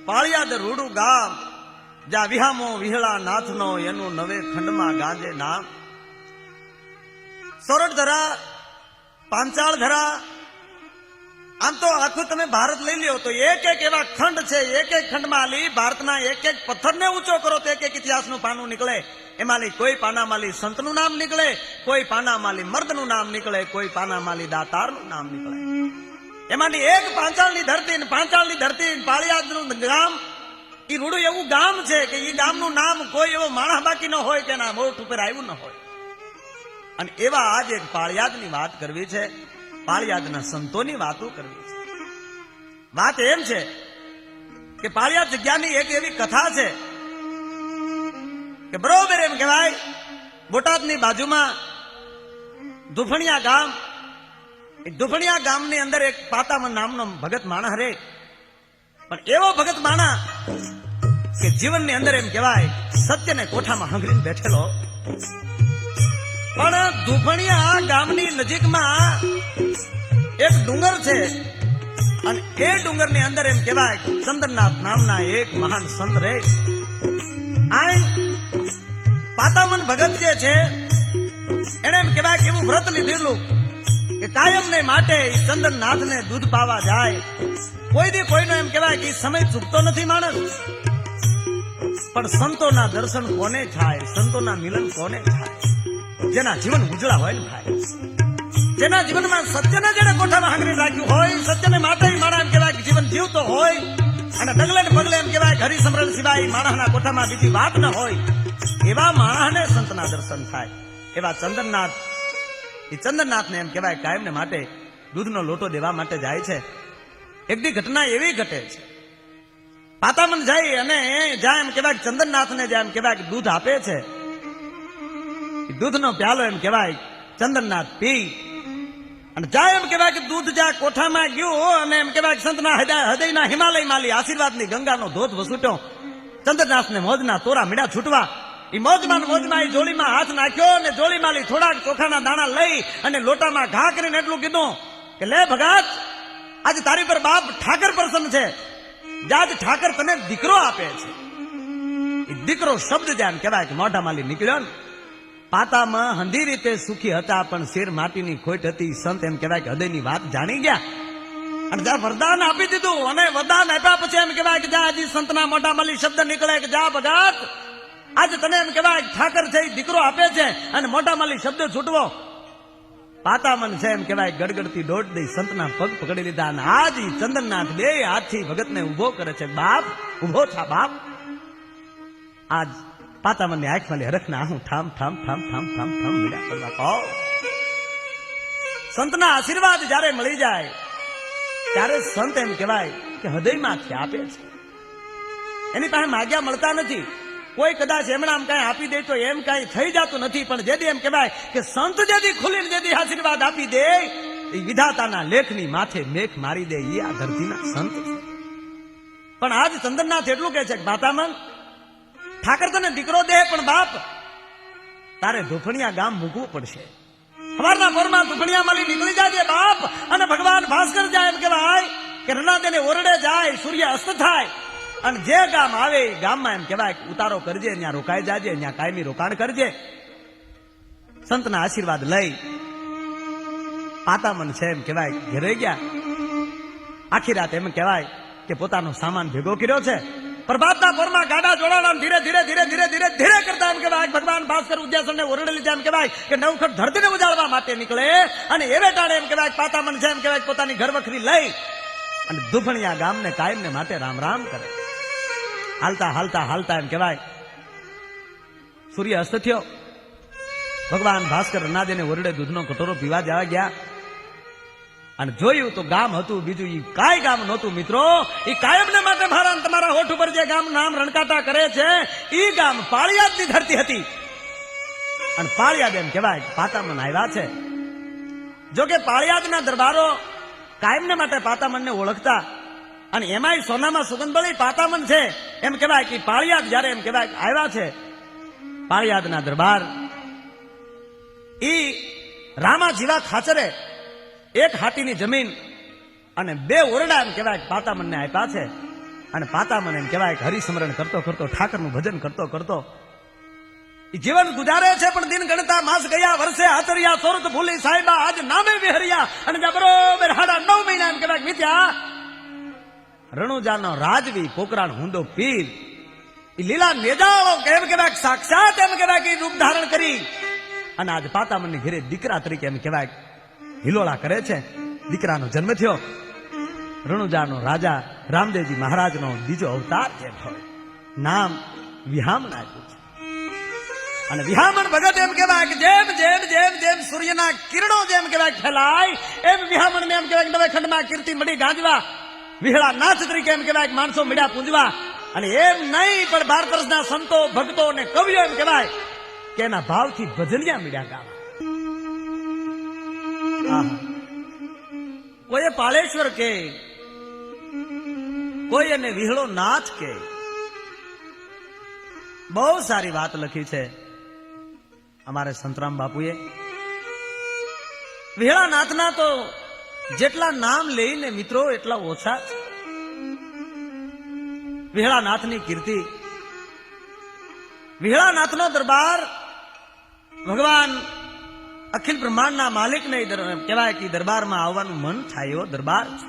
પાળિયાદ રૂડું ગામ, જ્યાં વિહામો વિહળા નાથનો એનું નવે ખંડમાં ગાજે નામ. સોરઠ ધરા, પાંચાળ ધરા, આમ તો આખું તમે ભારત લઈ લ્યો તો એક એક એવા ખંડ છે. એક એક ખંડમાં લી ભારતના એક એક પથ્થરને ઊંચો કરો તો એક એક ઇતિહાસનું પાનું નીકળે. એમાંની કોઈ પાનામાલી સંતનું નામ નીકળે, કોઈ પાનામાલી મર્દનું નામ નીકળે, કોઈ પાનામાલી દાતારનું નામ નીકળે. એમાંની એક પાંચાળની ધરતી, પાંચાળની ધરતી પાળિયાદનું ગામ, એ રૂડું એવું ગામ છે કે એ ગામનું નામ કોઈ એવો માણસ બાકી ન હોય કે એના મોઢ ઉપર આવ્યું ન હોય. અને એવા આજ એક પાળિયાદની વાત કરવી છે, પાળિયાદના સંતોની વાતો કરવી છે. વાત એમ છે કે પાળિયાદ જગ્યાની એક એવી કથા છે કે બરોબર એમ કહેવાય બોટાદની બાજુમાં દુફણિયા ગામ, દુફણિયા ગામની અંદર એક પાતામણ નામનો ભગત માણસ રે. પણ એવો ભગત માણસ કે જીવનની અંદર એમ કહેવાય સત્યને કોઠામાં હંગરીને બેઠેલો. પણ દુફણિયા ગામની નજીકમાં એક ડુંગર છે અને એ ડુંગરની અંદર એમ કહેવાય ચંદ્રનાથ નામના એક મહાન સંત રે. આ પાતામન ભગત જે છે એને એમ કહેવાય કે એવું વ્રત લીધેલું કે કાયમ ને માટે ચંદ્રનાથને દૂધ પાવા જાય. કોઈ દી કોઈનો એમ કહેવાય કે સમય ચૂકતો નથી માણસ. પણ સંતોના દર્શન કોને થાય, સંતોના મિલન કોને થાય? જેના જીવન ઉજળા હોય ને ભાઈ, જેના જીવનમાં સત્યને જેને કોઠામાં હાંગરી રાખ્યું હોય, સત્યને માટે માણસ એમ કહેવાય જીવન જીવતો હોય અને ડગલે ને પગલે એમ કહેવાય હરિ સમરણ સિવાય માણસના કોઠામાં બીજી વાત ન હોય, એવા માણસને સંતના દર્શન થાય. એવા ચંદ્રનાથ, એ ચંદ્રનાથને એમ કહેવાય કાયમને માટે દૂધનો લોટો દેવા માટે જાય છે. એક દી ઘટના એવી ઘટે છે, પાતામન જાય અને જ્યાં એમ કહેવાય ચંદ્રનાથને જ્યાં એમ કહેવાય દૂધ આપે છે, દૂધનો પ્યાલો એમ કહેવાય ચંદ્રનાથ પી અને જાય એમ કહેવાય કે દૂધ જ્યાં કોઠામાં ગયું અને એમ કહેવાય સંતના હૃદયના હિમાલય માલી આશીર્વાદની ગંગાનો ધોધ વસૂટ્યો. ચંદ્રનાથને મોજના તોરા મીડા છૂટવા. એ મોજમાં એ જોડીમાં હાથ નાખ્યો અને જોડીમાં થોડાક ચોખાના દાણા લઈ અને લોટામાં ઘા કરીને એટલું કીધું કે લે ભગત, આજે તારી પર બાપ ઠાકર પ્રસન્ન છે, જાજ ઠાકર તને દીકરો આપે છે. એ દીકરો શબ્દ જ્યાં કહેવાય કે મોઢા માલી નીકળ્યો ને. પાતામાં હંધી રીતે સુખી હતા પણ શેર માટીની ખોટ હતી. સંત એમ કહેવાય કે હૃદયની વાત જાણી ગયા અને જ્યાં વરદાન આપી દીધું અને વરદાન આપ્યા પછી એમ કહેવાય કે જ્યાં હજી સંતના મોઢા માલી શબ્દ નીકળે કે જા ભગત, આજે તને એમ કહેવાય ઠાકર છે દીકરો આપે છે અને મોઢા માલી શબ્દ છૂટવો. પાતામન છે એમ કહેવાય ગડગડતી દોડ દઈ સંતના પગ પકડી લીધા અને આજ ચંદ્રનાથ બે હાથથી ભગતને ઉભો કરે છે. બાપ ઉભો થા બાપ. આજ પાતામનની આંખમાં હરખના આહું ઠામ ઠામ ઠામ ઠામ ઠામ ઠામ મીડા કરવા કહો. સંતના આશીર્વાદ જ્યારે મળી જાય ત્યારે સંત એમ કહેવાય કે હૃદયમાંથી આપે છે. એની પાસે માગ્યા મળતા નથી. કોઈ કદાચ એમણે આમ કઈ આપી દે તો એમ કઈ થઈ જતું નથી. પણ જેથી એમ કહેવાય કે સંત જેથી ખુલીને જેથી આશીર્વાદ આપી દે એ વિધાતાના લેખની માથે મેઘ મારી દે એ આ ધરતીના સંત છે. પણ આજ ચંદ્રનાથ એટલું કહે છે કે પાતામન, ઠાકર તને દીકરો દે પણ બાપ તારે દુફણિયા ગામ મૂકવું પડશે. સવારના પોરમાં દુફણિયા માલી નીકળી જાય બાપ અને ભગવાન ભાસ્કર જાય એમ કહેવાય કે રનાદેને ઓરડે જાય, સૂર્ય અસ્ત થાય અને જે ગામ આવે એ ગામમાં એમ કહેવાય ઉતારો કરજે, ત્યાં રોકાઈ જાજે, ત્યાં કાયમી રોકાણ કરજે. સંતના આશીર્વાદ લઈ પાતામન છે એમ કહેવાય ઘરે ગયા. આખી રાત એમ કહેવાય કે પોતાનો સામાન ભેગો કર્યો છે. પ્રભાતના પોરમાં ગાડા જોડાણા ધીરે ધીરે ધીરે ધીરે ધીરે ધીરે કરતા એમ કહેવાય ભગવાન ભાસ્કર ઉદ્યાસનને ઓરડે લીધા એમ કહેવાય કે નવખંડ ધરતીને ઉજાડવા માટે નીકળે. અને એવે ટાણે એમ કહેવાય પાતામન છે એમ કહેવાય પોતાની ઘરવખરી લઈ અને દુફણિયા ગામને કાયમને માટે રામ રામ કરે. હાલતા હાલતા હાલતા એમ કહેવાય સૂર્ય અસ્ત થયો. ભગવાન ભાસ્કર નાદેને ઓરડે દૂધનો કટોરો પીવા જવા ગયા અને જોયું તો ગામ હતું બીજું, ઈ કાંઈ ગામ નહોતું મિત્રો. ઈ કાયમને માટે મારા તમારા હોઠ ઉપર જે ગામ નામ રણકાટા કરે છે ઈ ગામ પાળિયાદની ધરતી હતી. અને પાળિયાદ એમ કહેવાય પાતામન આવ્યા છે. જો કે પાળિયાદના દરબારો કાયમને માટે પાતામનને ઓળખતા અને એમાંય સોનામાં સુગંધબળી પાતામન છે એમ કહેવાય કે પાળિયાદ જયારે એમ કહેવાય આવ્યા છે, પાળિયાદના દરબાર ઈ રામા જીવા ખાચરે એક હાટીની જમીન અને બે ઓરડા એમ કહેવાય પાતામનને આપ્યા છે. અને પાતા મને એમ કહેવાય કે હરિસ્મરણ કરતો કરતો ઠાકરનું ભજન કરતો કરતો ઈ જીવન ગુજારે છે. પણ દિન ગણતા માસ ગયા, વર્ષે હાથરિયા, સોરત ભૂલી સાહેબા, આજ નામે વિહરિયા. અને જ્યાં બરોબર 9.5 મહિના એમ કહેવાય વીત્યા. રણુજાનો રાજવી પોકરાણ હુંદો પીર ઈ લીલા નેજાળો કેમ કહેવાય સાક્ષાત એમ કહેવાય કે રૂપ ધારણ કરી અને આજ પાતામણની ઘરે દીકરા તરીકે એમ કહેવાય હિલોળા કરે છે. દીકરાનો જન્મ થયો. રણુજાનો રાજા રામદેવજી મહારાજનો બીજો અવતાર જેમ હોય, નામ વિહામણ આપ્યું છે. અને વિહામણ ભગત એમ કહેવાય કે જેમ જેમ જેમ જેમ સૂર્યના કિરણો જેમ કહેવાય ફેલાય એમ વિહામણને એમ કહેવાય નવે ખંડમાં કીર્તિ મળી ગાંજવા. વિહળા નાથ તરીકે એમ કહેવાય માણસો મળ્યા પૂજવા. અને એમ નહીં પણ ભારત વર્ષના સંતો ભક્તો અને કવિઓ એમ કહેવાય કે એના ભાવથી ભજનિયા મળ્યા ગાવા. કોઈએ પાળેશ્વર કે, કોઈ એને વિહળો નાથ કે. બહુ સારી વાત લખી છે અમારે સંતરામ બાપુએ. વિહળા નાથના તો જેટલા નામ લઈને મિત્રો એટલા ઓછા છે. વિહળા નાથની કીર્તિ, વિહળા નાથનો દરબાર ભગવાન અખિલ બ્રહ્માંડના માલિકને કહેવાય કે દરબારમાં આવવાનું મન થાય એવો દરબાર છે.